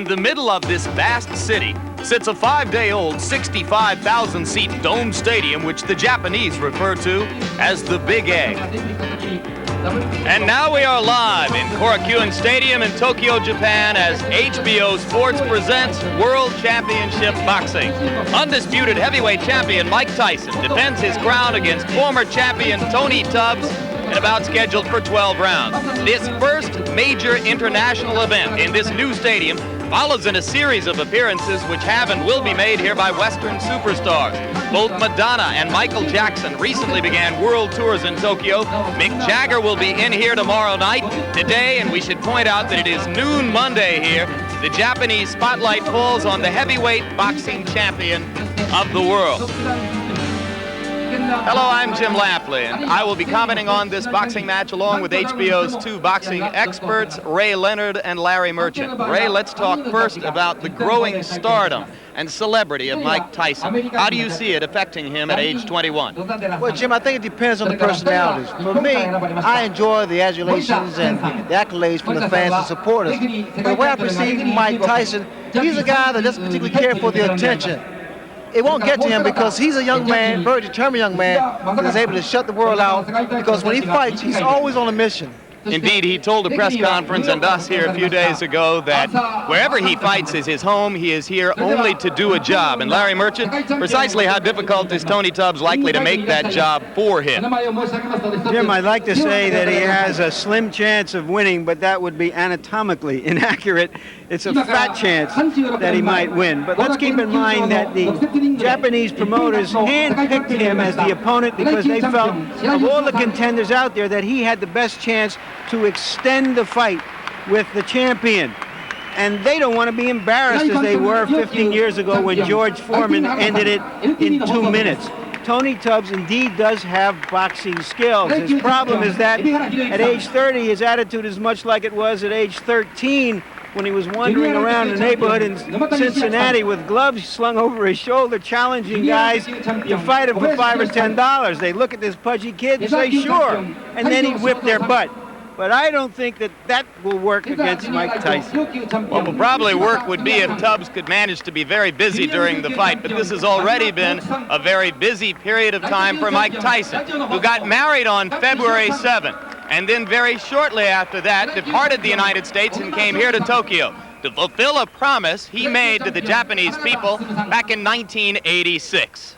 the middle of this vast city sits a 5-day-old 65,000-seat dome stadium which the Japanese refer to as the Big Egg. And now we are live in Korakuen Stadium in Tokyo, Japan as HBO Sports presents World Championship Boxing. Undisputed heavyweight champion Mike Tyson defends his crown against former champion Tony Tubbs and about scheduled for 12 rounds. This first major international event in this new stadium follows in a series of appearances which have and will be made here by Western superstars. Both Madonna and Michael Jackson recently began world tours in Tokyo. Mick Jagger will be in here tomorrow night. Today, and we should point out that it is noon Monday here, the Japanese spotlight falls on the heavyweight boxing champion of the world. Hello, I'm Jim Lampley, and I will be commenting on this boxing match along with HBO's two boxing experts, Ray Leonard and Larry Merchant. Ray, let's talk first about the growing stardom and celebrity of Mike Tyson. How do you see it affecting him at age 21? Well, Jim, I think it depends on the personalities. For me, I enjoy the adulations and the accolades from the fans and supporters. But the way I perceive Mike Tyson, he's a guy that doesn't particularly care for the attention. It won't get to him because he's a young man, very determined young man, that is able to shut the world out because when he fights, he's always on a mission. Indeed, he told a press conference and us here a few days ago that wherever he fights is his home. He is here only to do a job. And Larry Merchant, precisely how difficult is Tony Tubbs likely to make that job for him? Jim, I'd like to say that he has a slim chance of winning, but that would be anatomically inaccurate. It's a fat chance that he might win. But let's keep in mind that the Japanese promoters handpicked him as the opponent because they felt, of all the contenders out there, that he had the best chance to extend the fight with the champion. And they don't want to be embarrassed as they were 15 years ago when George Foreman ended it in 2 minutes. Tony Tubbs indeed does have boxing skills. His problem is that at age 30, his attitude is much like it was at age 13 when he was wandering around the neighborhood in Cincinnati with gloves slung over his shoulder, challenging guys to fight him for $5 or $10. They look at this pudgy kid and say, sure, and then he'd whip their butt. But I don't think that that will work against Mike Tyson. What will probably work would be if Tubbs could manage to be very busy during the fight, but this has already been a very busy period of time for Mike Tyson, who got married on February 7th, and then very shortly after that departed the United States and came here to Tokyo to fulfill a promise he made to the Japanese people back in 1986.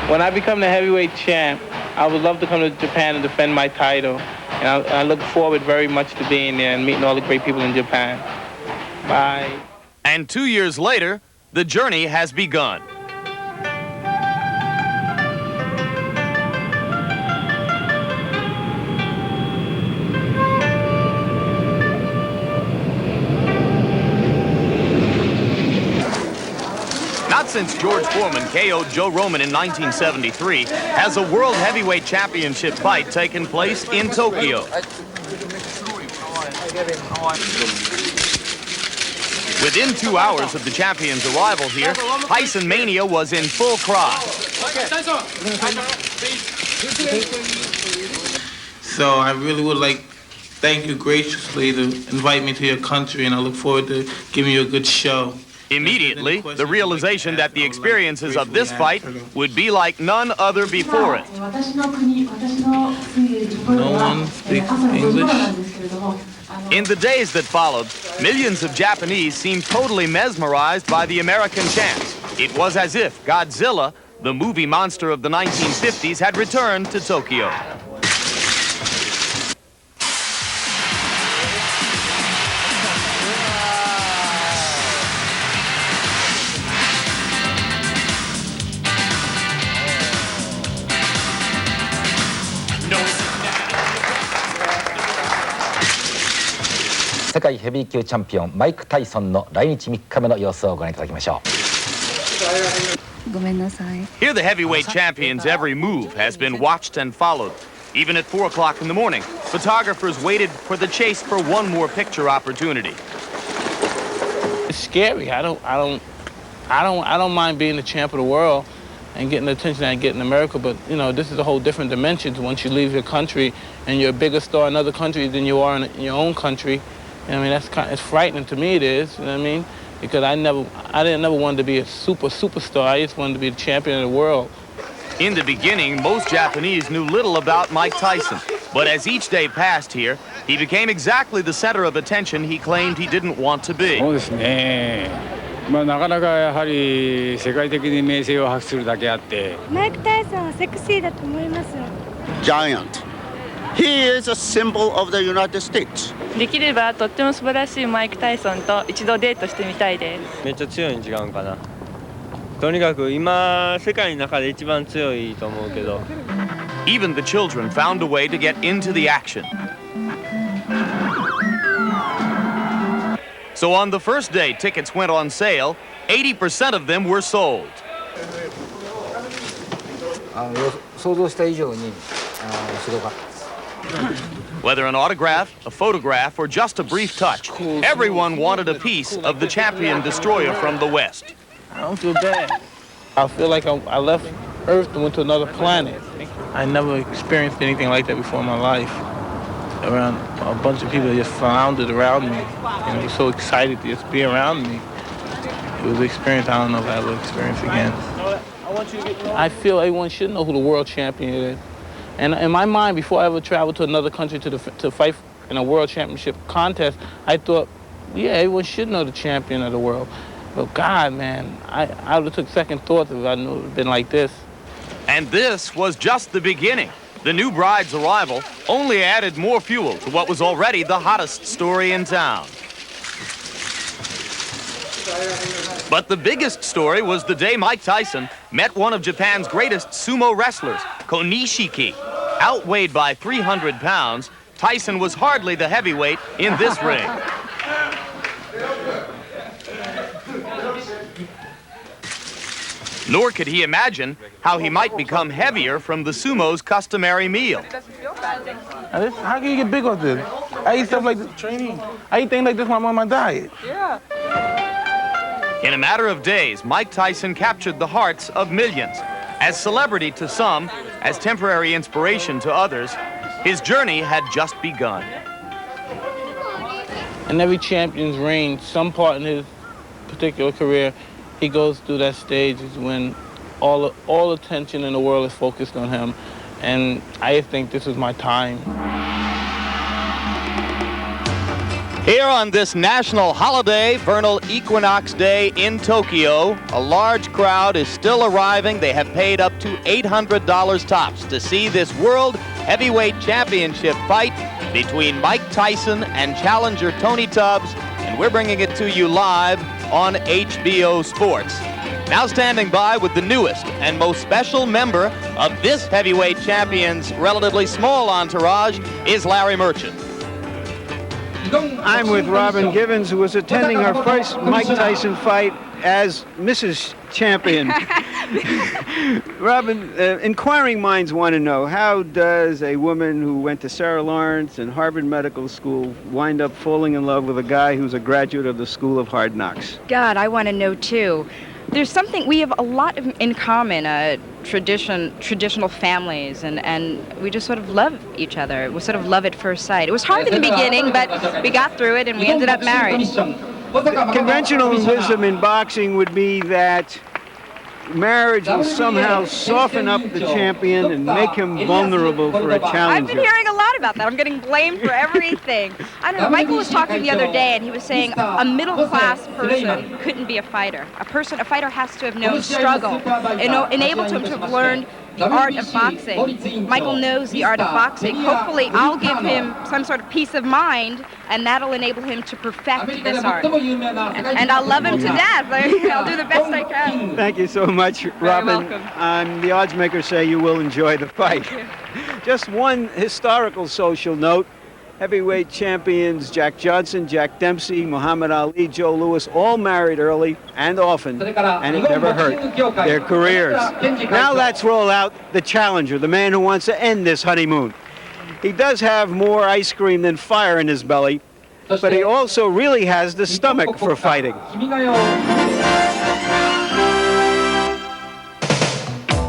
When I become the heavyweight champ, I would love to come to Japan and defend my title. And I look forward very much to being there and meeting all the great people in Japan. Bye. And 2 years later, the journey has begun. Not since George Foreman KO'd Joe Roman in 1973 has a World Heavyweight Championship fight taken place in Tokyo. Within 2 hours of the champion's arrival here, Tyson Mania was in full cry. So I really would like thank you graciously to invite me to your country, and I look forward to giving you a good show. Immediately, the realization that the experiences of this fight would be like none other before it. No one speaks English. In the days that followed, millions of Japanese seemed totally mesmerized by the American champs. It was as if Godzilla, the movie monster of the 1950s, had returned to Tokyo. 世界ヘビー級チャンピオンマイク・タイソンの来日3日目の様子をご覧いただきましょう。ごめんなさい。 Here the heavyweight champion's every move has been watched and followed. Even at 4 o'clock in the morning, photographers waited for the chase for one more picture opportunity. It's scary. I don't mind being the champ of the world. and getting the attention that I get in America, but you know, this is a whole different dimension once you leave your country and you're a bigger star in other countries than you are in your own country. And, I mean, it's frightening to me, it is, you know what I mean? Because I didn't never want to be a superstar. I just wanted to be the champion of the world. In the beginning, most Japanese knew little about Mike Tyson. But as each day passed here, he became exactly the center of attention he claimed he didn't want to be. そうですね。なかなかやはり世界的に名声を博するだけあって。マイク・タイソンはセクシーだと思います。Giant. He is a symbol of the United States. できればとっても素晴らしいマイク・タイソンと一度デートしてみたいです。めっちゃ強いん違うんかな。とにかく今世界の中で一番強いと思うけど。Even the children found a way to get into the action. So on the first day tickets went on sale, 80% of them were sold. 想像した以上にすごかったです。 Whether an autograph, a photograph, or just a brief touch, everyone wanted a piece of the champion destroyer from the West. I don't feel bad. I feel like I left Earth and went to another planet. I never experienced anything like that before in my life. Around a bunch of people that just floundered around me and were so excited to just be around me. It was an experience I don't know if I will experience again. I feel everyone should know who the world champion is. And in my mind, before I ever traveled to another country to fight in a world championship contest, I thought, yeah, everyone should know the champion of the world. But God, man, I would have took second thoughts if I knew it would have been like this. And this was just the beginning. The new bride's arrival only added more fuel to what was already the hottest story in town. But the biggest story was the day Mike Tyson met one of Japan's greatest sumo wrestlers, Konishiki. Outweighed by 300 pounds, Tyson was hardly the heavyweight in this ring. Nor could he imagine how he might become heavier from the sumo's customary meal. How can you get big off this? I eat stuff like this. Training. I eat things like this when I'm on my diet. Yeah. In a matter of days, Mike Tyson captured the hearts of millions. As celebrity to some, as temporary inspiration to others, his journey had just begun. In every champion's reign, some part in his particular career, he goes through that stage is when all attention in the world is focused on him. And I think this is my time. Here on this national holiday, vernal equinox day in Tokyo, a large crowd is still arriving. They have paid up to $800 tops to see this World Heavyweight Championship fight between Mike Tyson and challenger Tony Tubbs, and we're bringing it to you live on HBO Sports. Now standing by with the newest and most special member of this heavyweight champion's relatively small entourage is Larry Merchant. I'm with Robin Givens, who was attending our first Mike Tyson fight as Mrs. Champion. Robin, inquiring minds want to know, how does a woman who went to Sarah Lawrence and Harvard Medical School wind up falling in love with a guy who's a graduate of the School of Hard Knocks? God, I want to know too. There's something, we have a lot in common, traditional families, and we just sort of love each other. We sort of love at first sight. It was hard in the beginning, but we got through it and we ended up married. Conventional wisdom in boxing would be that marriage will somehow soften up the champion and make him vulnerable for a challenger. I've been hearing a lot about that. I'm getting blamed for everything. I don't know. Michael was talking the other day, and he was saying a middle-class person couldn't be a fighter. A fighter has to have known struggle, enabled him to have learned the art of boxing. Michael knows the art of boxing. Hopefully, I'll give him some sort of peace of mind, and that'll enable him to perfect this art. And I'll love him to death. I'll do the best I can. Thank you so much, Robin. The odds makers say you will enjoy the fight. Just one historical social note. Heavyweight champions Jack Johnson, Jack Dempsey, Muhammad Ali, Joe Louis, all married early and often, and it never hurt their careers. Now let's roll out the challenger, the man who wants to end this honeymoon. He does have more ice cream than fire in his belly, but he also really has the stomach for fighting.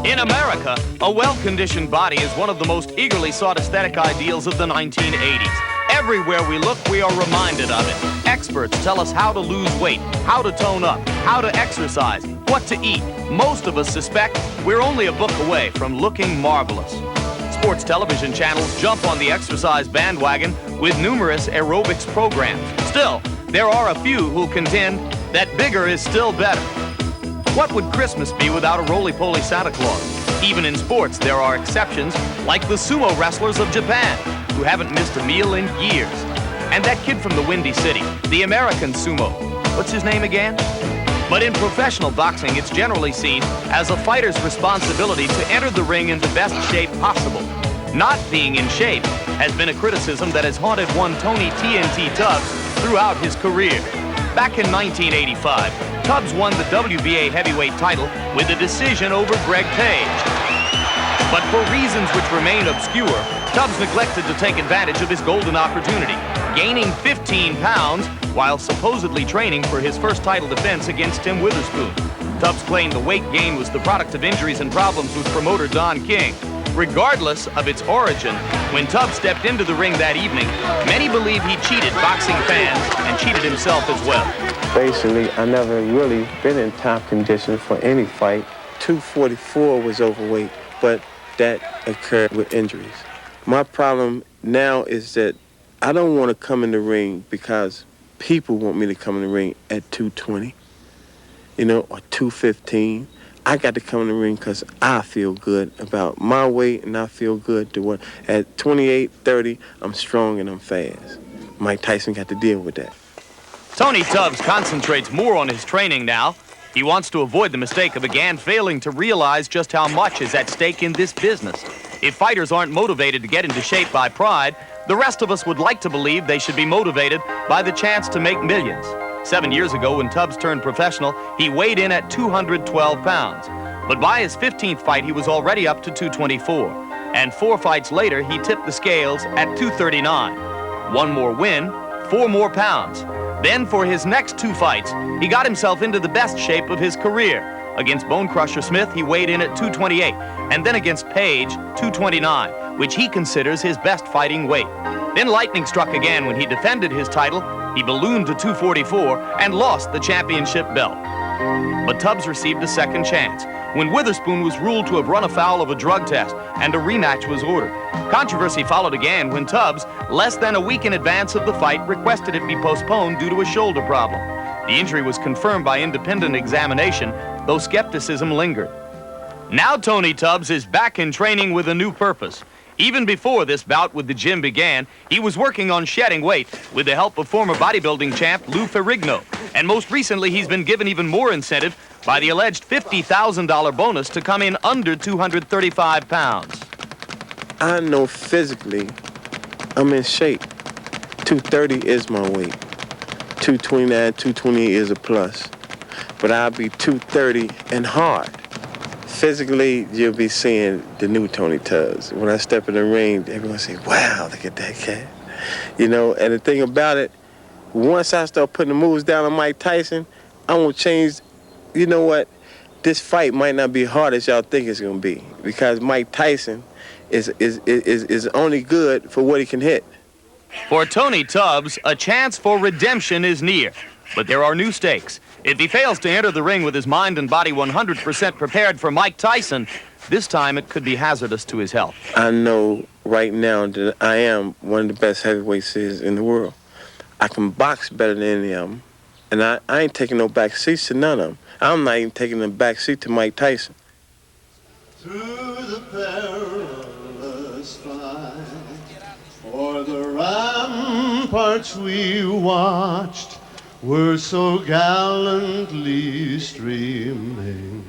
In America, a well-conditioned body is one of the most eagerly sought aesthetic ideals of the 1980s. Everywhere we look, we are reminded of it. Experts tell us how to lose weight, how to tone up, how to exercise, what to eat. Most of us suspect we're only a book away from looking marvelous. Sports television channels jump on the exercise bandwagon with numerous aerobics programs. Still, there are a few who contend that bigger is still better. What would Christmas be without a roly-poly Santa Claus? Even in sports, there are exceptions, like the sumo wrestlers of Japan, who haven't missed a meal in years. And that kid from the Windy City, the American sumo. What's his name again? But in professional boxing, it's generally seen as a fighter's responsibility to enter the ring in the best shape possible. Not being in shape has been a criticism that has haunted one Tony TNT Tubbs throughout his career. Back in 1985, Tubbs won the WBA heavyweight title with a decision over Greg Page. But for reasons which remain obscure, Tubbs neglected to take advantage of his golden opportunity, gaining 15 pounds while supposedly training for his first title defense against Tim Witherspoon. Tubbs claimed the weight gain was the product of injuries and problems with promoter Don King. Regardless of its origin, when Tubbs stepped into the ring that evening, many believe he cheated boxing fans and cheated himself as well. Basically, I never really been in top condition for any fight. 244 was overweight, but that occurred with injuries. My problem now is that I don't want to come in the ring because people want me to come in the ring at 220, or 215. I got to come in the ring because I feel good about my weight, and I feel good to what at 28, 30, I'm strong and I'm fast. Mike Tyson got to deal with that. Tony Tubbs concentrates more on his training now. He wants to avoid the mistake of again failing to realize just how much is at stake in this business. If fighters aren't motivated to get into shape by pride, the rest of us would like to believe they should be motivated by the chance to make millions. 7 years ago, when Tubbs turned professional, he weighed in at 212 pounds. But by his 15th fight, he was already up to 224. And 4 fights later, he tipped the scales at 239. 1 more win, 4 more pounds. Then for his next 2 fights, he got himself into the best shape of his career. Against Bone Crusher Smith, he weighed in at 228. And then against Page, 229, which he considers his best fighting weight. Then lightning struck again when he defended his title. He ballooned to 244 and lost the championship belt. But Tubbs received a second chance when Witherspoon was ruled to have run afoul of a drug test and a rematch was ordered. Controversy followed again when Tubbs, less than a week in advance of the fight, requested it be postponed due to a shoulder problem. The injury was confirmed by independent examination, though skepticism lingered. Now Tony Tubbs is back in training with a new purpose. Even before this bout with the gym began, he was working on shedding weight with the help of former bodybuilding champ Lou Ferrigno. And most recently, he's been given even more incentive by the alleged $50,000 bonus to come in under 235 pounds. I know physically I'm in shape. 230 is my weight. 229, 228 is a plus. But I'll be 230 and hard. Physically, you'll be seeing the new Tony Tubbs. When I step in the ring, everyone say, wow, look at that cat. And the thing about it, once I start putting the moves down on Mike Tyson, I won't change. You know what? This fight might not be hard as y'all think it's going to be, because Mike Tyson is only good for what he can hit. For Tony Tubbs, a chance for redemption is near. But there are new stakes. If he fails to enter the ring with his mind and body 100% prepared for Mike Tyson, this time it could be hazardous to his health. I know right now that I am one of the best heavyweights in the world. I can box better than any of them. And I ain't taking no back seats to none of them. I'm not even taking a back seat to Mike Tyson. Through the perilous fight, o'er the ramparts we watched, were so gallantly streaming,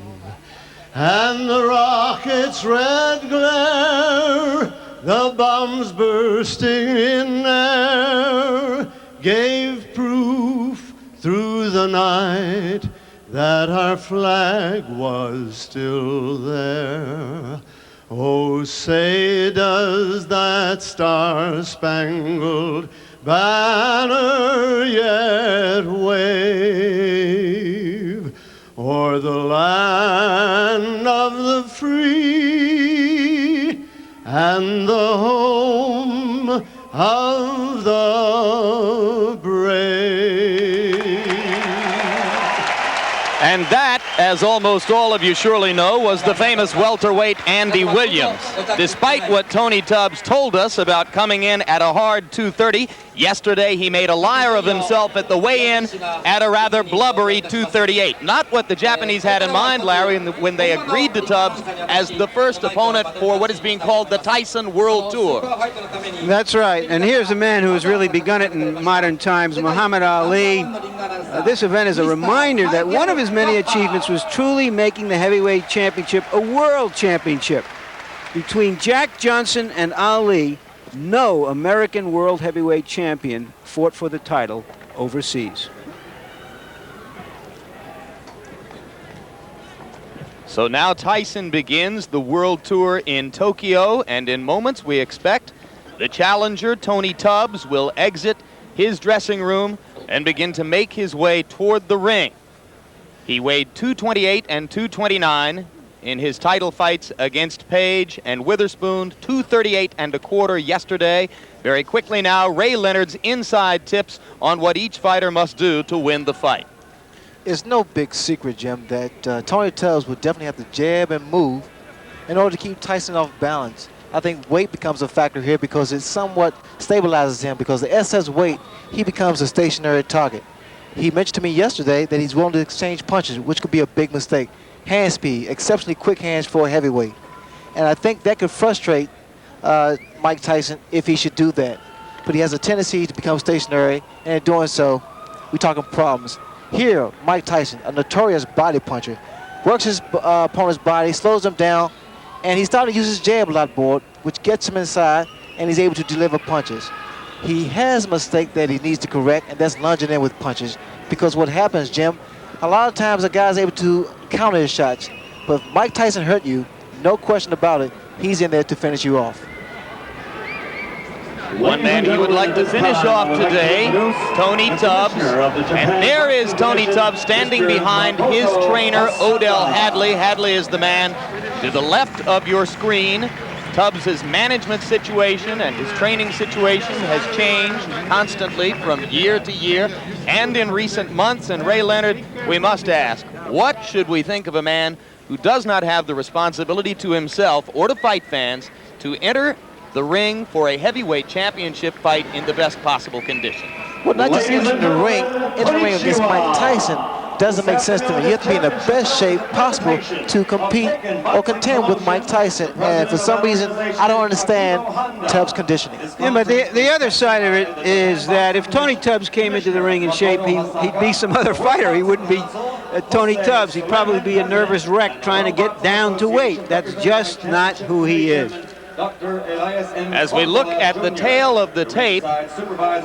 and the rocket's red glare, the bombs bursting in air, gave proof through the night that our flag was still there. Oh, say does that star-spangled banner yet wave o'er the land of the free? the brave. And that, as almost all of you surely know, was the famous welterweight Andy Williams. Despite what Tony Tubbs told us about coming in at a hard 230, yesterday he made a liar of himself at the weigh-in at a rather blubbery 238. Not what the Japanese had in mind, Larry, when they agreed to Tubbs as the first opponent for what is being called the Tyson World Tour. That's right. And here's a man who has really begun it in modern times, Muhammad Ali. This event is a reminder that one of his many achievements was truly making the heavyweight championship a world championship. Between Jack Johnson and Ali, no American world heavyweight champion fought for the title overseas. So now Tyson begins the World Tour in Tokyo, and in moments we expect the challenger, Tony Tubbs, will exit his dressing room and begin to make his way toward the ring. He weighed 228 and 229 in his title fights against Page and Witherspoon, 238 and a quarter yesterday. Very quickly now, Ray Leonard's inside tips on what each fighter must do to win the fight. It's no big secret, Jim, that Tony Tubbs would definitely have to jab and move in order to keep Tyson off balance. I think weight becomes a factor here because it somewhat stabilizes him, because the excess weight, he becomes a stationary target. He mentioned to me yesterday that he's willing to exchange punches, which could be a big mistake. Hand speed, exceptionally quick hands for a heavyweight. And I think that could frustrate Mike Tyson if he should do that. But he has a tendency to become stationary, and in doing so, we're talking problems. Here, Mike Tyson, a notorious body puncher, works his opponent's body, slows him down, and he's starting to use his jab a lot more, which gets him inside, and he's able to deliver punches. He has a mistake that he needs to correct, and that's lunging in with punches. Because what happens, Jim, a lot of times a guy's able to counter his shots. But if Mike Tyson hurt you, no question about it, he's in there to finish you off. One man he would like to finish off today, Tony Tubbs. And there is Tony Tubbs standing behind his trainer, Odell Hadley. Hadley is the man to the left of your screen. Tubbs' management situation and his training situation has changed constantly from year to year and in recent months. And Ray Leonard, we must ask, what should we think of a man who does not have the responsibility to himself or to fight fans to enter the ring for a heavyweight championship fight in the best possible condition? Well, not just entering the ring against Mike Tyson doesn't make sense to me. You have to be in the best shape possible to compete or contend with Mike Tyson. And for some reason, I don't understand Tubbs' conditioning. Yeah, but the other side of it is that if Tony Tubbs came into the ring in shape, he'd be some other fighter. He wouldn't be Tony Tubbs. He'd probably be a nervous wreck trying to get down to weight. That's just not who he is. As we look at the tail of the tape,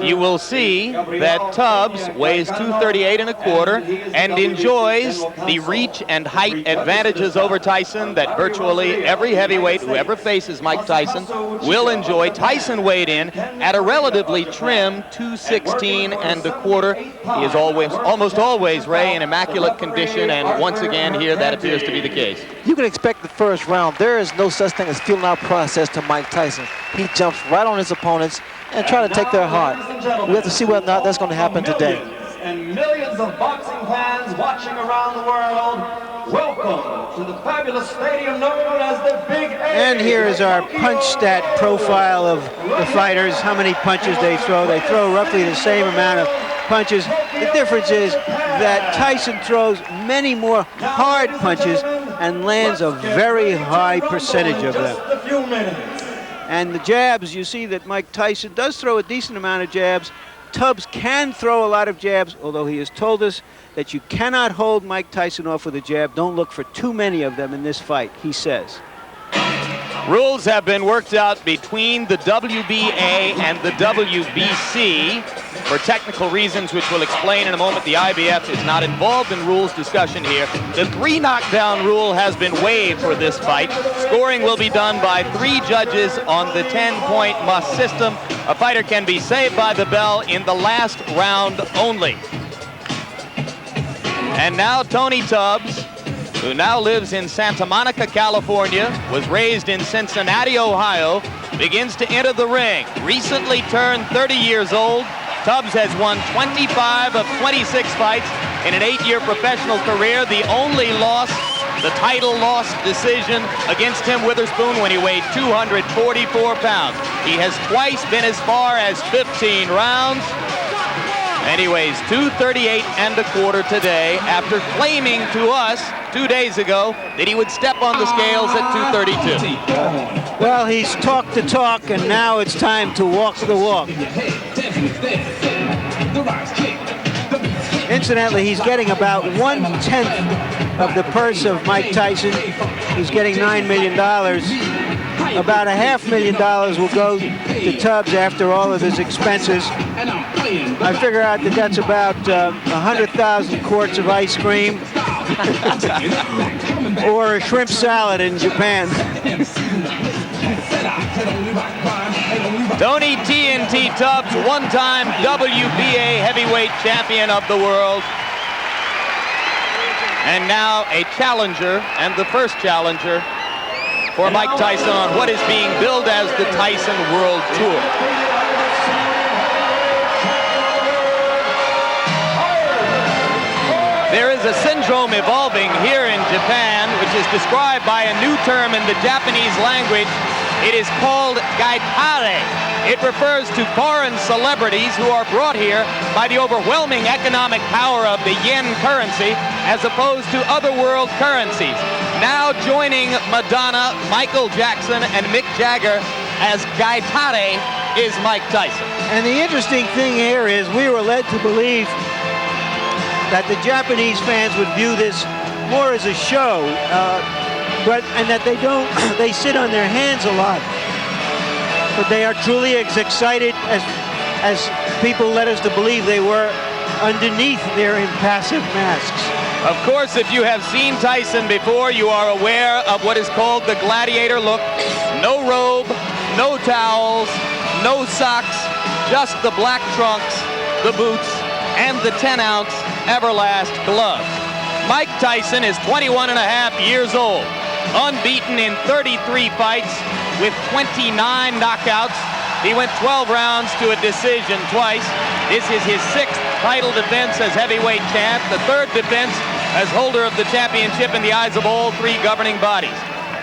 you will see that Tubbs weighs 238 and a quarter and enjoys the reach and height advantages over Tyson that virtually every heavyweight who ever faces Mike Tyson will enjoy. Tyson weighed in at a relatively trim 216 and a quarter. He is almost always, Ray, in immaculate condition, and once again here that appears to be the case. You can expect the first round. There is no such thing as feeling out process to Mike Tyson. He jumps right on his opponents and try to take their heart. We have to see whether or not that's going to happen today. And millions of boxing fans watching around the world, welcome to the fabulous stadium known as the Big A. And here is our punch stat profile of the fighters, how many punches they throw. They throw roughly the same amount of punches. The difference is that Tyson throws many more hard punches and lands a very high percentage of them. And the jabs, you see that Mike Tyson does throw a decent amount of jabs. Tubbs can throw a lot of jabs, although he has told us that you cannot hold Mike Tyson off with a jab. Don't look for too many of them in this fight, he says. Rules have been worked out between the WBA and the WBC for technical reasons, which we'll explain in a moment. The IBF is not involved in rules discussion here. The 3 knockdown rule has been waived for this fight. Scoring will be done by 3 judges on the 10-point must system. A fighter can be saved by the bell in the last round only. And now Tony Tubbs, who now lives in Santa Monica, California, was raised in Cincinnati, Ohio, begins to enter the ring. Recently turned 30 years old, Tubbs has won 25 of 26 fights in an 8-year professional career. The only loss, the title loss decision against Tim Witherspoon when he weighed 244 pounds. He has twice been as far as 15 rounds. And he weighs 238 1/4 today after claiming to us 2 days ago that he would step on the scales at 232. Well, he's talked the talk, and now it's time to walk the walk. Incidentally, he's getting about 1/10 of the purse of Mike Tyson. He's getting $9 million. About $500,000 will go to Tubbs after all of his expenses. I figure out that that's about 100,000 quarts of ice cream or a shrimp salad in Japan. Tony TNT Tubbs, one-time WBA heavyweight champion of the world. And now a challenger, and the first challenger for Mike Tyson on what is being billed as the Tyson World Tour. There is a syndrome evolving here in Japan, which is described by a new term in the Japanese language. It is called gaitare. It refers to foreign celebrities who are brought here by the overwhelming economic power of the yen currency as opposed to other world currencies. Now joining Madonna, Michael Jackson, and Mick Jagger as gaitare is Mike Tyson. And the interesting thing here is we were led to believe that the Japanese fans would view this more as a show, and that they sit on their hands a lot. But they are truly as excited as people led us to believe they were underneath their impassive masks. Of course, if you have seen Tyson before, you are aware of what is called the gladiator look. No robe, no towels, no socks, just the black trunks, the boots, and the 10-ounce Everlast gloves. Mike Tyson is 21.5 years old, unbeaten in 33 fights with 29 knockouts. He went 12 rounds to a decision twice. This is his 6th title defense as heavyweight champ, the 3rd defense as holder of the championship in the eyes of all 3 governing bodies.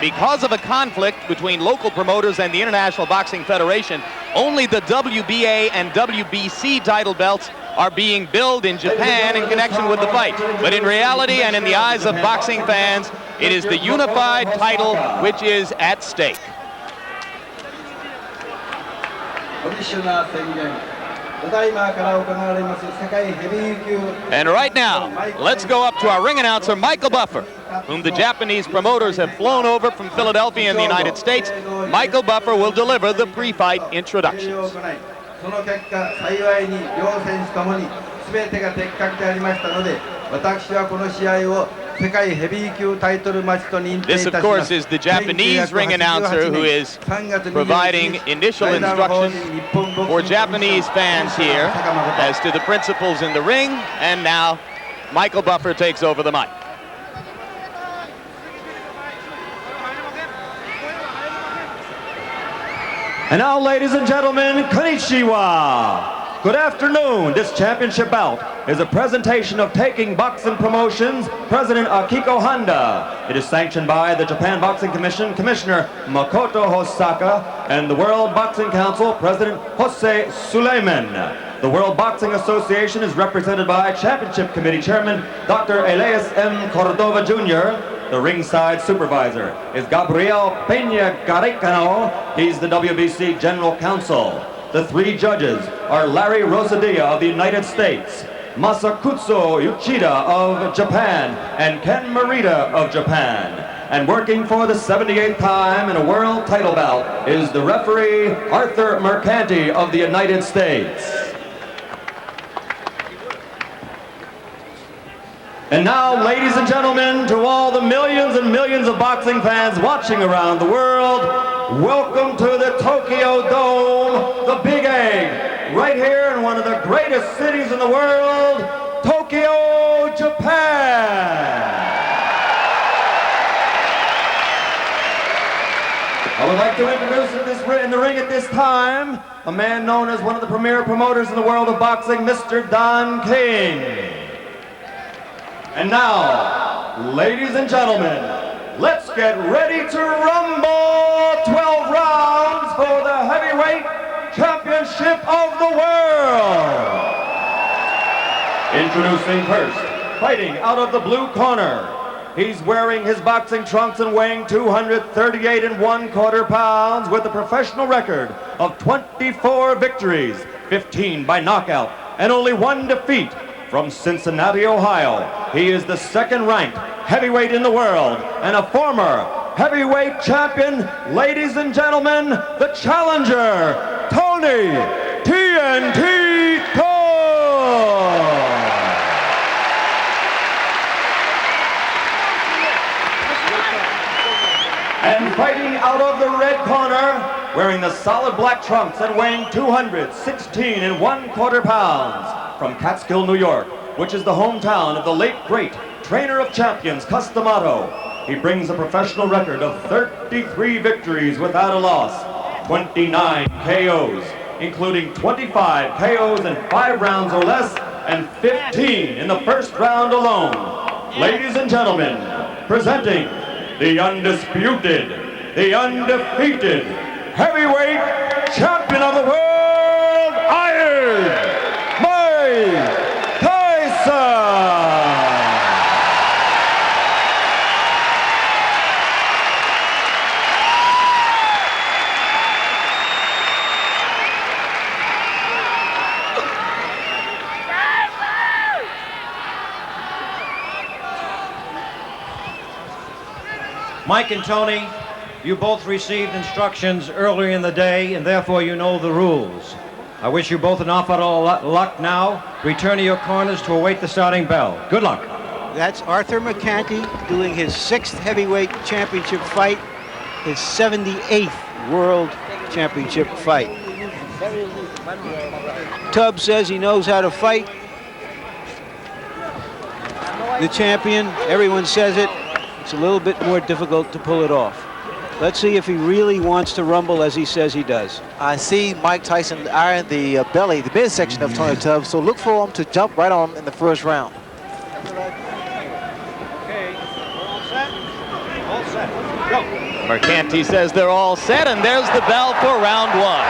Because of a conflict between local promoters and the International Boxing Federation, only the WBA and WBC title belts are being billed in Japan in connection with the fight. But in reality and in the eyes of boxing fans, it is the unified title which is at stake. And right now, let's go up to our ring announcer, Michael Buffer, whom the Japanese promoters have flown over from Philadelphia in the United States. Michael Buffer will deliver the pre-fight introductions. This, of course, is the Japanese ring announcer who is providing initial instructions for Japanese fans here as to the principles in the ring. And now, Michael Buffer takes over the mic. And now, ladies and gentlemen, konnichiwa. Good afternoon. This championship bout is a presentation of Taking Boxing Promotions, President Akiko Honda. It is sanctioned by the Japan Boxing Commission, Commissioner Makoto Hosaka, and the World Boxing Council, President Jose Suleiman. The World Boxing Association is represented by Championship Committee Chairman Dr. Elias M. Cordova Jr. The ringside supervisor is Gabriel Peña Garicano. He's the WBC General Counsel. The 3 judges are Larry Rosadilla of the United States, Masakutsu Uchida of Japan, and Ken Morita of Japan. And working for the 78th time in a world title bout is the referee Arthur Mercanti of the United States. And now, ladies and gentlemen, to all the millions and millions of boxing fans watching around the world, welcome to the Tokyo Dome, the Big Egg, right here in one of the greatest cities in the world, Tokyo, Japan. I would like to introduce in the ring at this time a man known as one of the premier promoters in the world of boxing, Mr. Don King. And now, ladies and gentlemen, let's get ready to rumble! 12 rounds for the heavyweight championship of the world. Introducing first, fighting out of the blue corner. He's wearing his boxing trunks and weighing 238 1/4 pounds with a professional record of 24 victories, 15 by knockout, and only 1 defeat. From Cincinnati, Ohio, he is the second-ranked heavyweight in the world and a former heavyweight champion. Ladies and gentlemen, the challenger, Tony TNT Thorne. And fighting out of the red corner, wearing the solid black trunks and weighing 216 1/4 pounds, from Catskill, New York, which is the hometown of the late great trainer of champions, Cus D'Amato. He brings a professional record of 33 victories without a loss, 29 KOs, including 25 KOs in 5 rounds or less, and 15 in the first round alone. Ladies and gentlemen, presenting the undisputed, the undefeated heavyweight champion of the world, Iron Mike Tyson! Mike and Tony, you both received instructions earlier in the day, and therefore you know the rules. I wish you both an awful lot of luck now. Return to your corners to await the starting bell. Good luck. That's Arthur McCanty doing his 6th heavyweight championship fight, his 78th world championship fight. Tubbs says he knows how to fight. The champion, everyone says it. It's a little bit more difficult to pull it off. Let's see if he really wants to rumble as he says he does. I see Mike Tyson iron the belly, the midsection of Tony Tubbs, so look for him to jump right on in the first round. Okay, we're all set? All set. Go. Mercanti says they're all set, and there's the bell for round 1.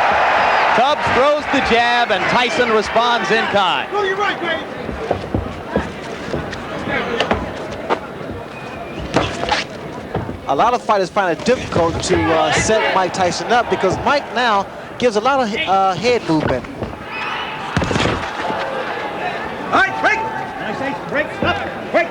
Tubbs throws the jab, and Tyson responds in kind. Go, you're right, baby. A lot of fighters find it difficult to set Mike Tyson up because Mike now gives a lot of head movement. All right, break. I say break, stop, break.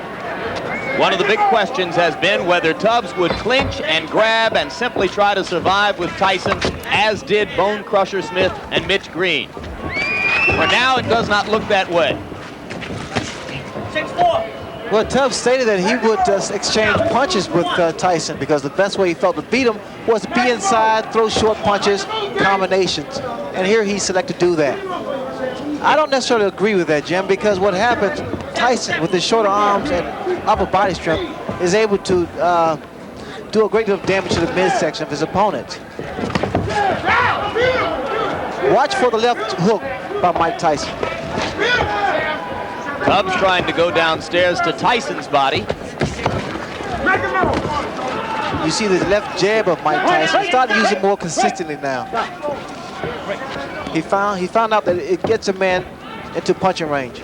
One of the big questions has been whether Tubbs would clinch and grab and simply try to survive with Tyson, as did Bone Crusher Smith and Mitch Green. For now, it does not look that way. 6-4. Well, Tubbs stated that he would exchange punches with Tyson because the best way he felt to beat him was to be inside, throw short punches, combinations. And here he selected to do that. I don't necessarily agree with that, Jim, because what happens, Tyson, with his shorter arms and upper body strength, is able to do a great deal of damage to the midsection of his opponent. Watch for the left hook by Mike Tyson. Tubbs trying to go downstairs to Tyson's body. You see the left jab of Mike Tyson. Starting to use it more consistently now. He found out that it gets a man into punching range.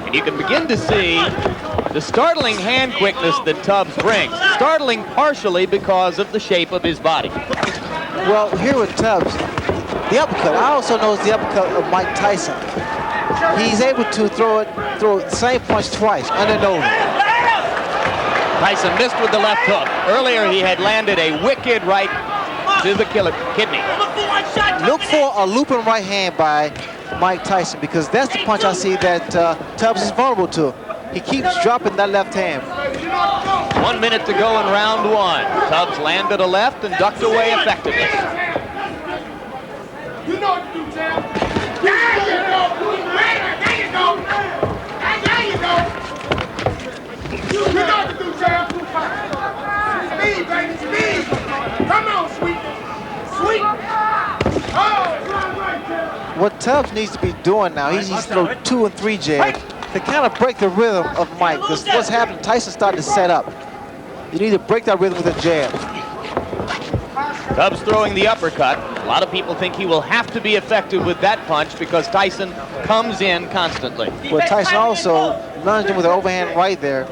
And you can begin to see the startling hand quickness that Tubbs brings. Startling partially because of the shape of his body. Well, here with Tubbs, the uppercut. I also noticed the uppercut of Mike Tyson. He's able to throw the same punch twice, under and over. Tyson missed with the left hook. Earlier, he had landed a wicked right to the kidney. Look for a looping right hand by Mike Tyson because that's the punch I see that Tubbs is vulnerable to. He keeps dropping that left hand. 1 minute to go in round 1. Tubbs landed a left and ducked away effectively. You know what to do, champ. There you go. There you go. There you go. You know what to do, champ. Speed, baby, speed. Come on, sweet. What Tubbs needs to be doing now, he needs to throw 2 and 3 jabs to kind of break the rhythm of Mike. Because what's happening, Tyson starting to set up. You need to break that rhythm with a jab. Tubbs throwing the uppercut. A lot of people think he will have to be effective with that punch because Tyson comes in constantly. Well, Tyson also lunged him with an overhand right there,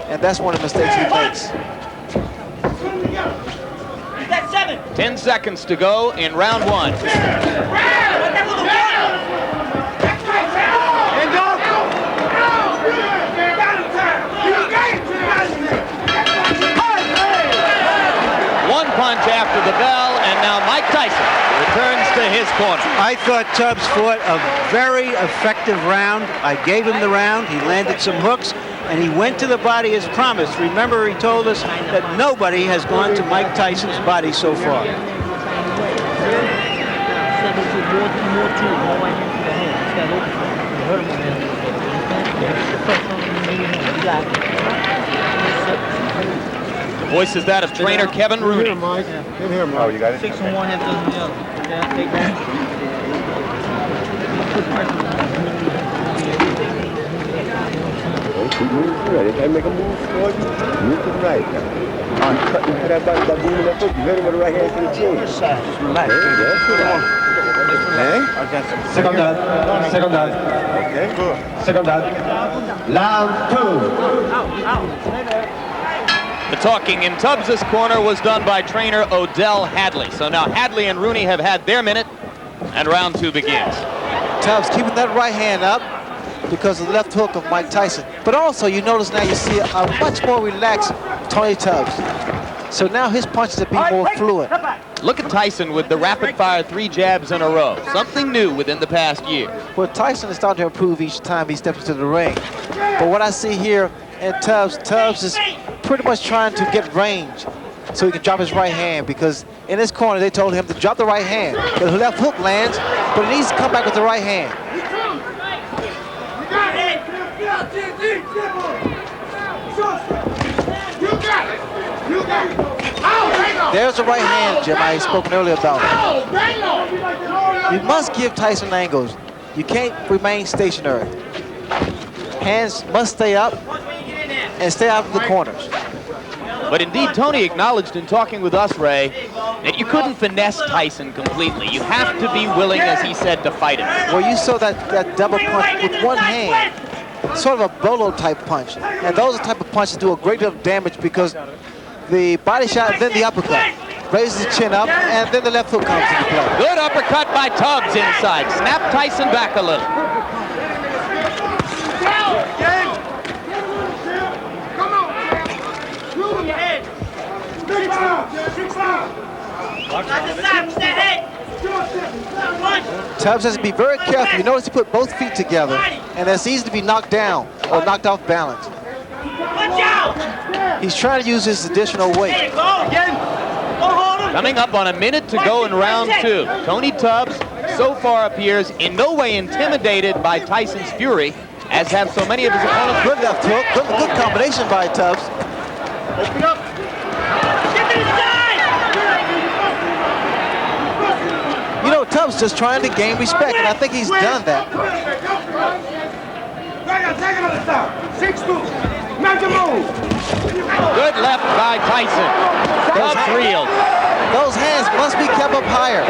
and that's one of the mistakes he makes. 10 seconds to go in round 1. One punch after the bell, and now Mike Tyson returns to his corner. I thought Tubbs fought a very effective round. I gave him the round. He landed some hooks, and he went to the body as promised. Remember, he told us that nobody has gone to Mike Tyson's body so far. The voice is that of trainer Kevin Rooney. Oh, you got it? 6 and 1, half dozen the other. Okay, I'll take that. Keep moving forward. If I make a move forward, move to the right. I'm cutting to that body by moving that foot. You hit him with the right hand to the chin. Just relax. Hey? Second down. Second down. Okay, good. Second down. Round 2. The talking in Tubbs' corner was done by trainer Odell Hadley. So now Hadley and Rooney have had their minute, and round 2 begins. Tubbs keeping that right hand up because of the left hook of Mike Tyson. But also, you notice now you see a much more relaxed Tony Tubbs. So now his punches are being more fluid. Look at Tyson with the rapid-fire 3 jabs in a row. Something new within the past year. Well, Tyson is starting to improve each time he steps into the ring. But what I see here in Tubbs is pretty much trying to get range so he can drop his right hand, because in his corner they told him to drop the right hand. But the left hook lands, but he needs to come back with the right hand. There's the right hand, Jim, I spoken earlier about. You must give Tyson angles. You can't remain stationary. Hands must stay up and stay out of the corners. But indeed, Tony acknowledged in talking with us, Ray, that you couldn't finesse Tyson completely. You have to be willing, as he said, to fight him. Well, you saw that double punch with one hand, sort of a bolo type punch. And those are the type of punches do a great deal of damage because the body shot, then the uppercut. Raises the chin up, and then the left hook comes into play. Good uppercut by Tubbs inside. Snap Tyson back a little. Tubbs has to be very careful. You notice he put both feet together, and that's easy to be knocked down or knocked off balance. He's trying to use his additional weight. Coming up on a minute to go in round 2. Tony Tubbs so far appears in no way intimidated by Tyson's fury, as have so many of his opponents. Good left hook, good combination by Tubbs. Open up. You know, Tubbs just trying to gain respect, and I think he's done that. Good left by Tyson. Tubbs reeled. Those hands must be kept up higher.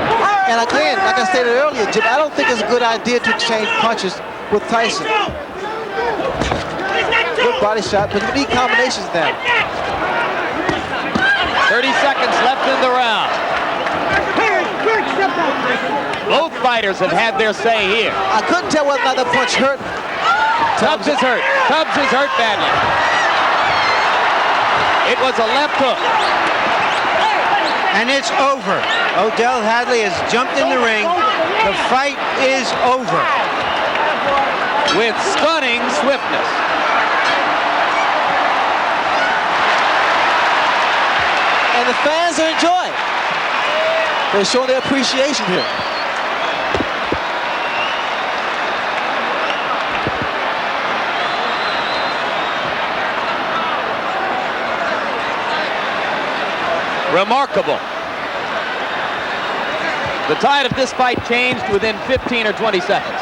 And again, like I stated earlier, Jim, I don't think it's a good idea to exchange punches with Tyson. Good body shot, but you need combinations now. 30 seconds left in the round. Both fighters have had their say here. I couldn't tell whether or not the punch hurt. Tubbs is hurt. Tubbs is hurt badly. It was a left hook. And it's over. Odell Hadley has jumped in the ring. The fight is over. With stunning swiftness. And the fans are enjoying. They're showing their appreciation here. Remarkable. The tide of this fight changed within 15 or 20 seconds.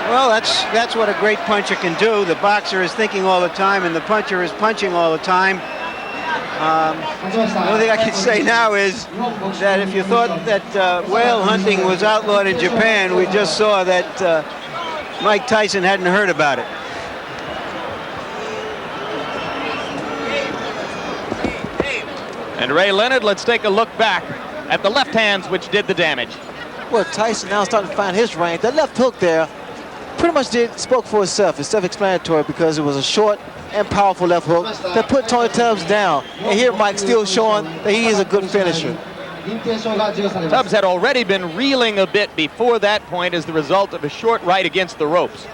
Well, that's what a great puncher can do. The boxer is thinking all the time, and the puncher is punching all the time. The only thing I can say now is that if you thought that whale hunting was outlawed in Japan, we just saw that Mike Tyson hadn't heard about it. And Ray Leonard, let's take a look back at the left hands which did the damage. Well, Tyson now starting to find his range. That left hook there pretty much spoke for itself. It's self-explanatory because it was a short and powerful left hook that put Tony Tubbs down. And here Mike still showing that he is a good finisher. Tubbs had already been reeling a bit before that point as the result of a short right against the ropes.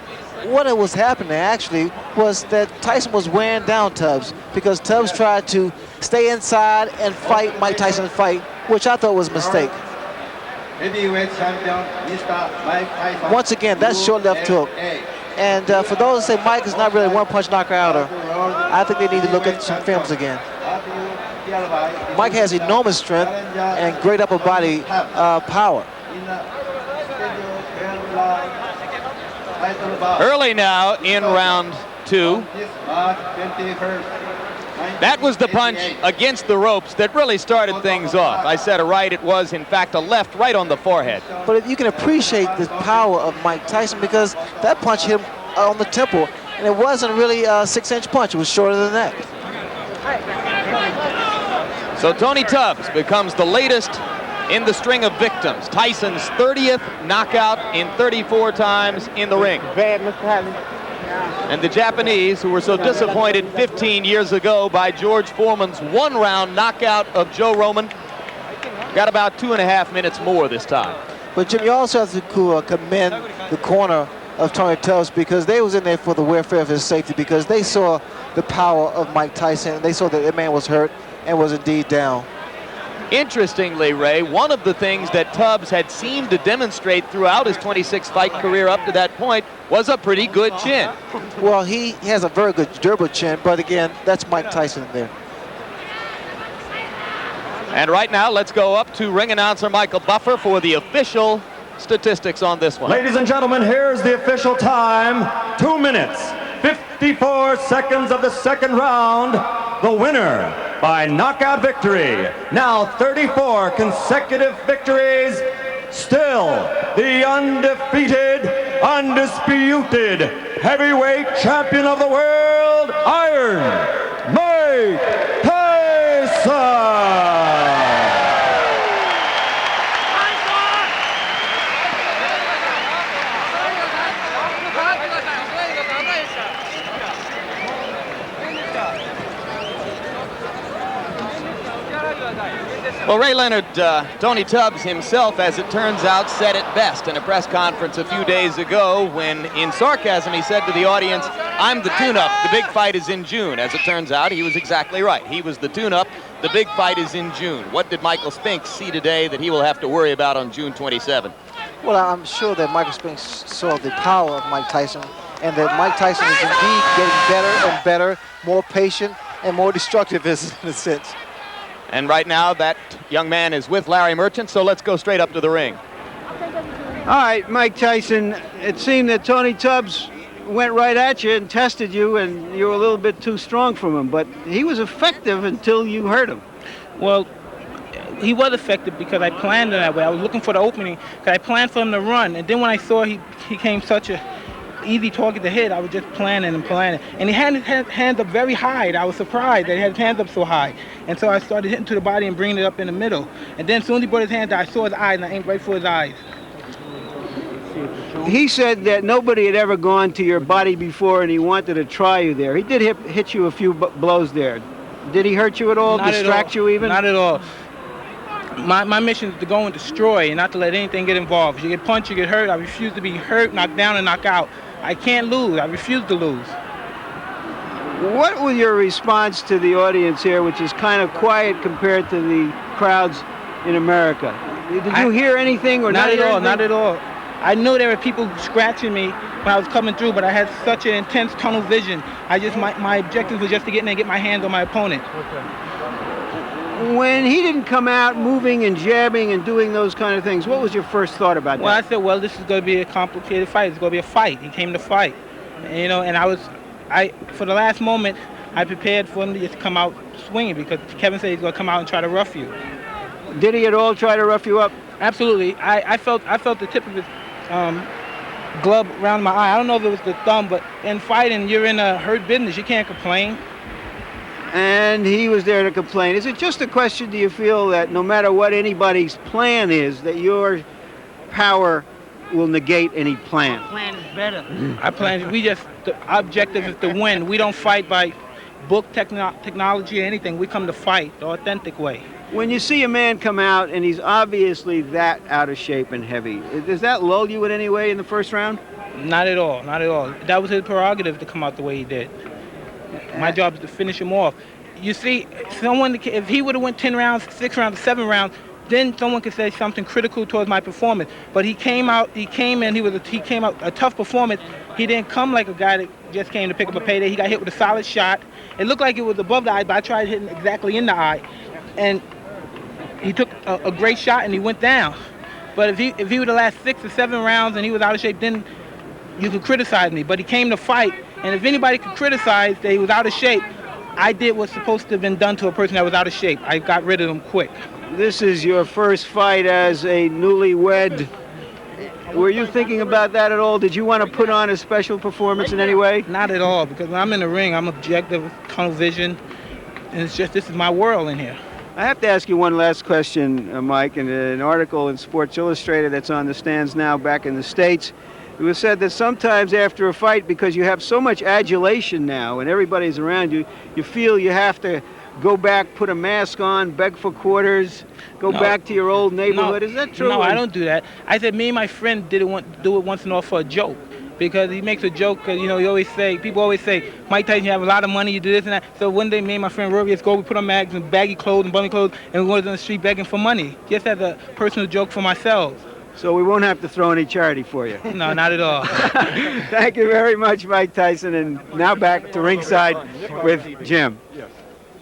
What was happening actually was that Tyson was wearing down Tubbs because Tubbs tried to stay inside and fight Mike Tyson's fight, which I thought was a mistake. Heavyweight champion, Mr. Mike Tyson. Once again, that's short left hook. And for those who say Mike is not really a one-punch knockouter, I think they need to look at some films again. Mike has enormous strength and great upper body power. Early now in round 2. That was the punch against the ropes that really started things off. I said a right, it was in fact a left right on the forehead. But you can appreciate the power of Mike Tyson because that punch hit him on the temple, and it wasn't really a 6-inch punch, it was shorter than that. So Tony Tubbs becomes the latest in the string of victims. Tyson's 30th knockout in 34 times in the ring. And the Japanese, who were so disappointed 15 years ago by George Foreman's one-round knockout of Joe Roman, got about 2.5 minutes more this time. But Jim, you also have to commend the corner of Tony Tubbs because they was in there for the welfare of his safety because they saw the power of Mike Tyson. They saw that that man was hurt and was indeed down. Interestingly, Ray, one of the things that Tubbs had seemed to demonstrate throughout his 26-fight career up to that point was a pretty good chin. Well, he has a very good durable chin, but again, that's Mike Tyson there. And right now, let's go up to ring announcer Michael Buffer for the official statistics on this one. Ladies and gentlemen, here's the official time. 2 minutes, 54 seconds of the second round. The winner by knockout victory. Now 34 consecutive victories. Still the undefeated, undisputed heavyweight champion of the world, Iron Mike Tyson. Well, Ray Leonard, Tony Tubbs himself, as it turns out, said it best in a press conference a few days ago when, in sarcasm, he said to the audience, "I'm the tune-up, the big fight is in June." As it turns out, he was exactly right. He was the tune-up, the big fight is in June. What did Michael Spinks see today that he will have to worry about on June 27? Well, I'm sure that Michael Spinks saw the power of Mike Tyson and that Mike Tyson is indeed getting better and better, more patient and more destructive in a sense. And right now, that young man is with Larry Merchant, so let's go straight up to the ring. All right, Mike Tyson, it seemed that Tony Tubbs went right at you and tested you, and you were a little bit too strong for him, but he was effective until you hurt him. Well, he was effective because I planned it that way. I was looking for the opening because I planned for him to run, and then when I saw he came such a easy target to hit, I was just planning and planning. And he had his hands up very high. I was surprised that he had his hands up so high. And so I started hitting to the body and bringing it up in the middle. And then as soon as he brought his hands down, I saw his eyes and I aimed right for his eyes. He said that nobody had ever gone to your body before and he wanted to try you there. He did hit you a few blows there. Did he hurt you at all? Not distract at all. you even? Not at all. My mission is to go and destroy and not to let anything get involved. You get punched, you get hurt. I refuse to be hurt, knocked down, and knocked out. I can't lose. I refuse to lose. What was your response to the audience here, which is kind of quiet compared to the crowds in America? Did you hear anything or not at all? anything? Not at all. I knew there were people scratching me when I was coming through, but I had such an intense tunnel vision. My objective was just to get in there and get my hands on my opponent. When he didn't come out moving and jabbing and doing those kind of things, what was your first thought about Well, that? I said, well, this is going to be a complicated fight. It's going to be a fight. He came to fight, you know. And for the last moment, I prepared for him to just come out swinging because Kevin said he's going to come out and try to rough you. Did he at all try to rough you up? Absolutely. I felt the tip of his glove around my eye. I don't know if it was the thumb, but in fighting, you're in a hurt business. You can't complain. And he was there to complain. Is it just a question, do you feel, that no matter what anybody's plan is, that your power will negate any plan? Plan is better. The objective is to win. We don't fight by book technology or anything. We come to fight the authentic way. When you see a man come out and he's obviously that out of shape and heavy, does that lull you in any way in the first round? Not at all, not at all. That was his prerogative to come out the way he did. My job is to finish him off. You see, if he would have went 10 rounds, 6 rounds, 7 rounds, then someone could say something critical towards my performance. But he came out a tough performance. He didn't come like a guy that just came to pick up a payday. He got hit with a solid shot. It looked like it was above the eye, but I tried hitting exactly in the eye. And he took a great shot and he went down. But if he would have lasted 6 or 7 rounds and he was out of shape, then you could criticize me. But he came to fight. And if anybody could criticize that he was out of shape, I did what's supposed to have been done to a person that was out of shape. I got rid of him quick. This is your first fight as a newlywed. Were you thinking about that at all? Did you want to put on a special performance in any way? Not at all, because when I'm in the ring, I'm objective, tunnel vision, and it's just, this is my world in here. I have to ask you one last question, Mike. In an article in Sports Illustrated that's on the stands now back in the States, it was said that sometimes after a fight, because you have so much adulation now and everybody's around you, you feel you have to go back, put a mask on, beg for quarters, go back to your old neighborhood. Is that true? No, I don't do that. I said me and my friend do it once in a while for a joke. Because he makes a joke, because, you know, people always say, Mike Tyson, you have a lot of money, you do this and that. So one day, me and my friend Rory, we put on mags and baggy clothes and bummy clothes, and we went on the street begging for money, just as a personal joke for myself. So we won't have to throw any charity for you. No, not at all. Thank you very much, Mike Tyson. And now back to ringside with Jim.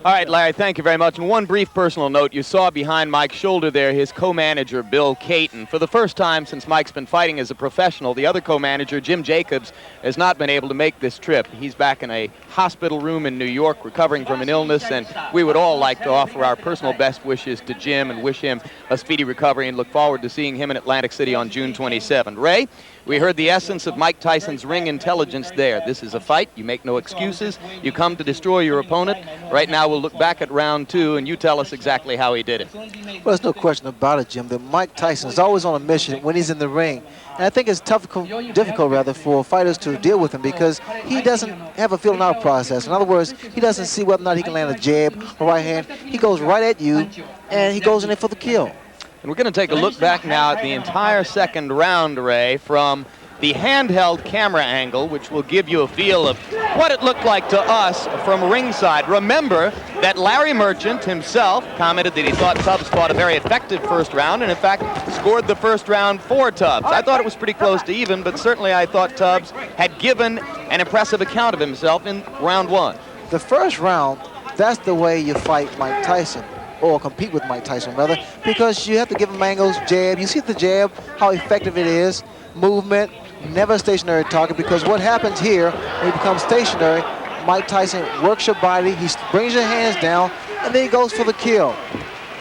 All right, Larry, thank you very much. And one brief personal note. You saw behind Mike's shoulder there his co-manager, Bill Caton. For the first time since Mike's been fighting as a professional, the other co-manager, Jim Jacobs, has not been able to make this trip. He's back in a hospital room in New York recovering from an illness, and we would all like to offer our personal best wishes to Jim and wish him a speedy recovery and look forward to seeing him in Atlantic City on June 27. Ray, we heard the essence of Mike Tyson's ring intelligence there. This is a fight. You make no excuses. You come to destroy your opponent. Right now, we'll look back at round 2, and you tell us exactly how he did it. Well, there's no question about it, Jim, that Mike Tyson is always on a mission when he's in the ring. And I think it's difficult for fighters to deal with him because he doesn't have a feeling out process. In other words, he doesn't see whether or not he can land a jab or right hand. He goes right at you, and he goes in there for the kill. And we're going to take a look back now at the entire second round, Ray, from the handheld camera angle, which will give you a feel of what it looked like to us from ringside. Remember that Larry Merchant himself commented that he thought Tubbs fought a very effective first round and, in fact, scored the first round for Tubbs. I thought it was pretty close to even, but certainly I thought Tubbs had given an impressive account of himself in round 1. The first round, that's the way you fight Mike Tyson, or compete with Mike Tyson, rather, because you have to give him angles, jab. You see the jab, how effective it is, movement, never a stationary target, because what happens here when he becomes stationary, Mike Tyson works your body, he brings your hands down, and then he goes for the kill.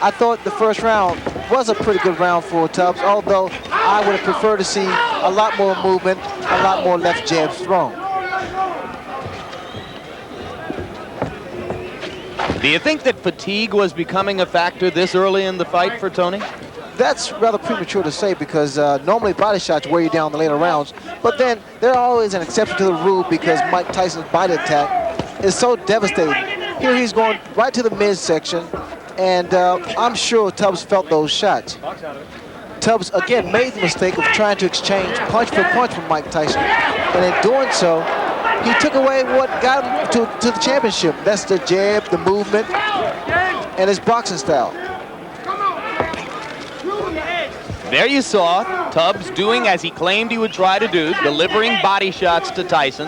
I thought the first round was a pretty good round for Tubbs, although I would have preferred to see a lot more movement, a lot more left jabs thrown. Do you think that fatigue was becoming a factor this early in the fight for Tony? That's rather premature to say because normally body shots wear you down in the later rounds, but then there's always an exception to the rule because Mike Tyson's body attack is so devastating. Here he's going right to the midsection, and I'm sure Tubbs felt those shots. Tubbs, again, made the mistake of trying to exchange punch for punch with Mike Tyson, and in doing so, he took away what got him to the championship. That's the jab, the movement, and his boxing style. There you saw Tubbs doing as he claimed he would try to do, delivering body shots to Tyson.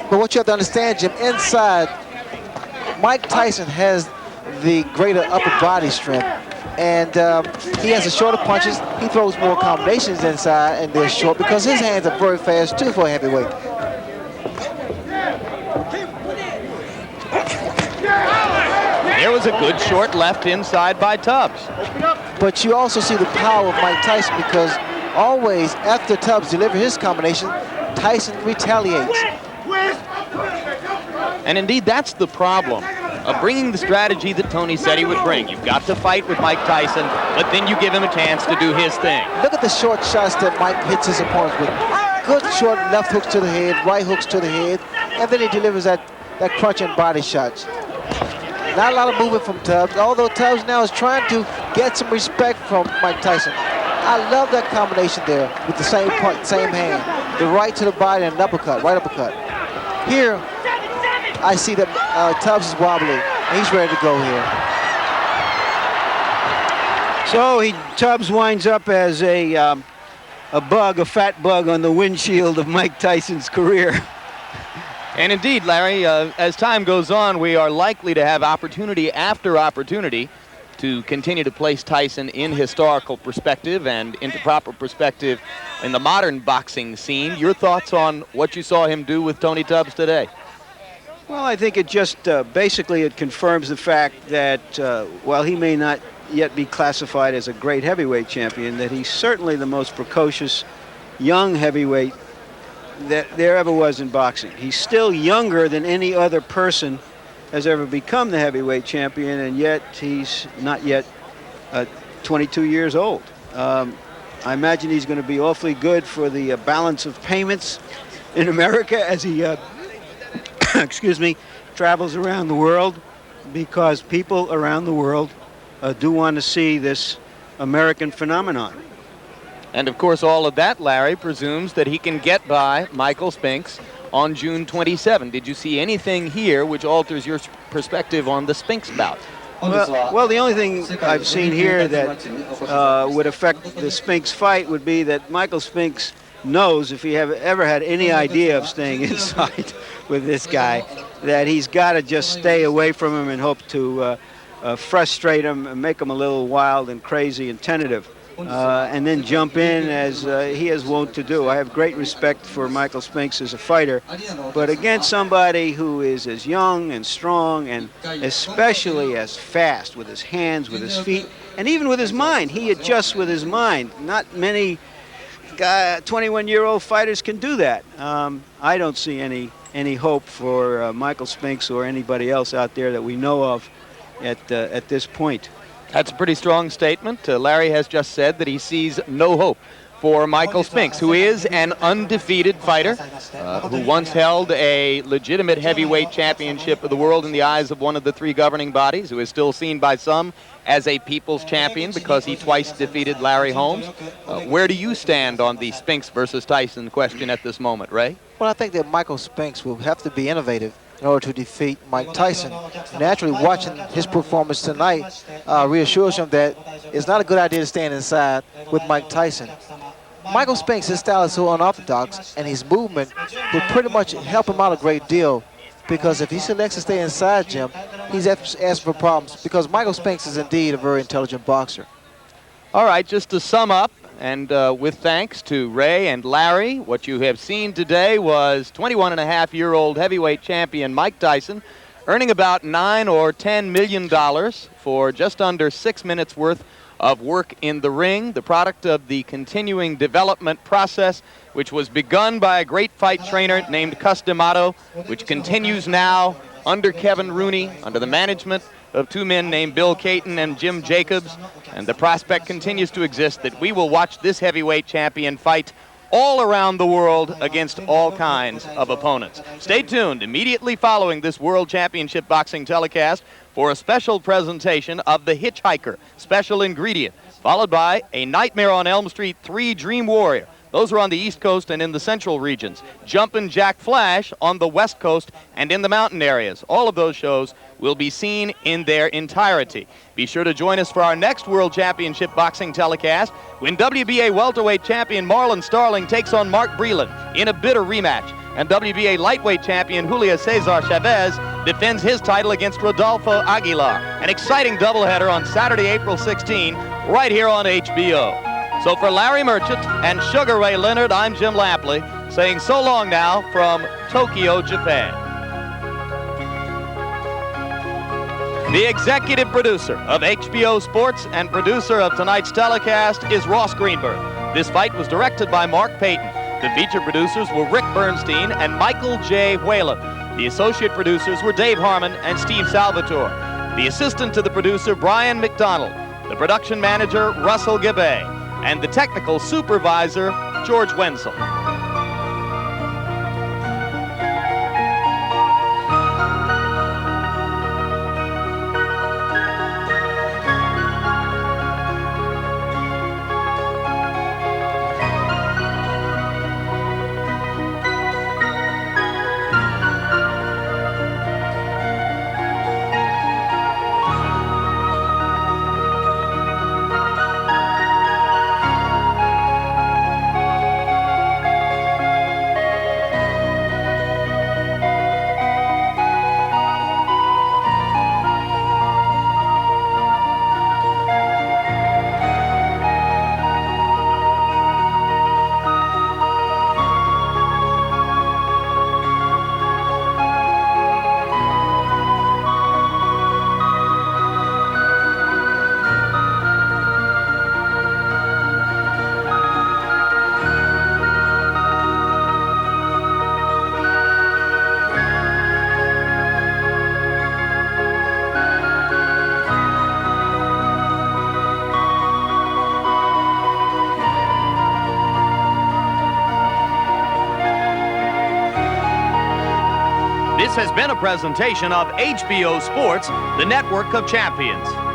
But what you have to understand, Jim, inside, Mike Tyson has the greater upper body strength. And he has the shorter punches. He throws more combinations inside, and they're short because his hands are very fast too for a heavyweight. There was a good short left inside by Tubbs. But you also see the power of Mike Tyson because always after Tubbs delivers his combination, Tyson retaliates. And indeed, that's the problem of bringing the strategy that Tony said he would bring. You've got to fight with Mike Tyson, but then you give him a chance to do his thing. Look at the short shots that Mike hits his opponents with. Good short left hooks to the head, right hooks to the head, and then he delivers that crunching body shots. Not a lot of movement from Tubbs, although Tubbs now is trying to get some respect from Mike Tyson. I love that combination there with the same punch, same hand. The right to the body and an uppercut, right uppercut. Here, I see that Tubbs is wobbly, and he's ready to go here. So Tubbs winds up as a fat bug on the windshield of Mike Tyson's career. And indeed, Larry, as time goes on, we are likely to have opportunity after opportunity to continue to place Tyson in historical perspective and into proper perspective in the modern boxing scene. Your thoughts on what you saw him do with Tony Tubbs today? Well, I think it just basically it confirms the fact that while he may not yet be classified as a great heavyweight champion, that he's certainly the most precocious young heavyweight that there ever was in boxing. He's still younger than any other person has ever become the heavyweight champion, and yet he's not yet 22 years old. I imagine he's going to be awfully good for the balance of payments in America as he excuse me, travels around the world, because people around the world do want to see this American phenomenon. And of course, all of that, Larry, presumes that he can get by Michael Spinks on June 27. Did you see anything here which alters your perspective on the Spinks bout? Well, the only thing I've seen here that would affect the Spinks fight would be that Michael Spinks knows, if he ever had any idea of staying inside with this guy, that he's got to just stay away from him and hope to frustrate him and make him a little wild and crazy and tentative, and then jump in as he is wont to do. I have great respect for Michael Spinks as a fighter, but against somebody who is as young and strong and especially as fast with his hands, with his feet, and even with his mind. He adjusts with his mind. Not many 21-year-old fighters can do that. I don't see any hope for Michael Spinks or anybody else out there that we know of at this point. That's a pretty strong statement. Larry has just said that he sees no hope for Michael Spinks, who is an undefeated fighter, who once held a legitimate heavyweight championship of the world in the eyes of one of the three governing bodies, who is still seen by some as a people's champion because he twice defeated Larry Holmes. Where do you stand on the Spinks versus Tyson question at this moment, Ray? Well, I think that Michael Spinks will have to be innovative in order to defeat Mike Tyson. Naturally, watching his performance tonight reassures him that it's not a good idea to stand inside with Mike Tyson. Michael Spinks, his style is so unorthodox, and his movement will pretty much help him out a great deal, because if he selects to stay inside, Jim, he's asking for problems, because Michael Spinks is indeed a very intelligent boxer. All right, just to sum up, and with thanks to Ray and Larry, what you have seen today was 21-and-a-half-year-old heavyweight champion Mike Tyson earning about $9 or $10 million for just under 6 minutes worth of work in the ring, the product of the continuing development process, which was begun by a great fight trainer named Cus D'Amato, which continues now under Kevin Rooney, under the management of two men named Bill Caton and Jim Jacobs, and the prospect continues to exist that we will watch this heavyweight champion fight all around the world against all kinds of opponents. Stay tuned immediately following this World Championship Boxing telecast for a special presentation of The Hitchhiker Special Ingredient, followed by A Nightmare on Elm Street 3 Dream Warrior. Those are on the East Coast and in the central regions. Jumpin' Jack Flash on the West Coast and in the mountain areas. All of those shows will be seen in their entirety. Be sure to join us for our next World Championship Boxing telecast when WBA welterweight champion Marlon Starling takes on Mark Breland in a bitter rematch, and WBA lightweight champion Julio Cesar Chavez defends his title against Rodolfo Aguilar. An exciting doubleheader on Saturday, April 16, right here on HBO. So for Larry Merchant and Sugar Ray Leonard, I'm Jim Lampley, saying so long now from Tokyo, Japan. The executive producer of HBO Sports and producer of tonight's telecast is Ross Greenberg. This fight was directed by Mark Payton. The feature producers were Rick Bernstein and Michael J. Whalen. The associate producers were Dave Harmon and Steve Salvatore. The assistant to the producer, Brian McDonald. The production manager, Russell Gabay. And the technical supervisor, George Wenzel. This has been a presentation of HBO Sports, the network of champions.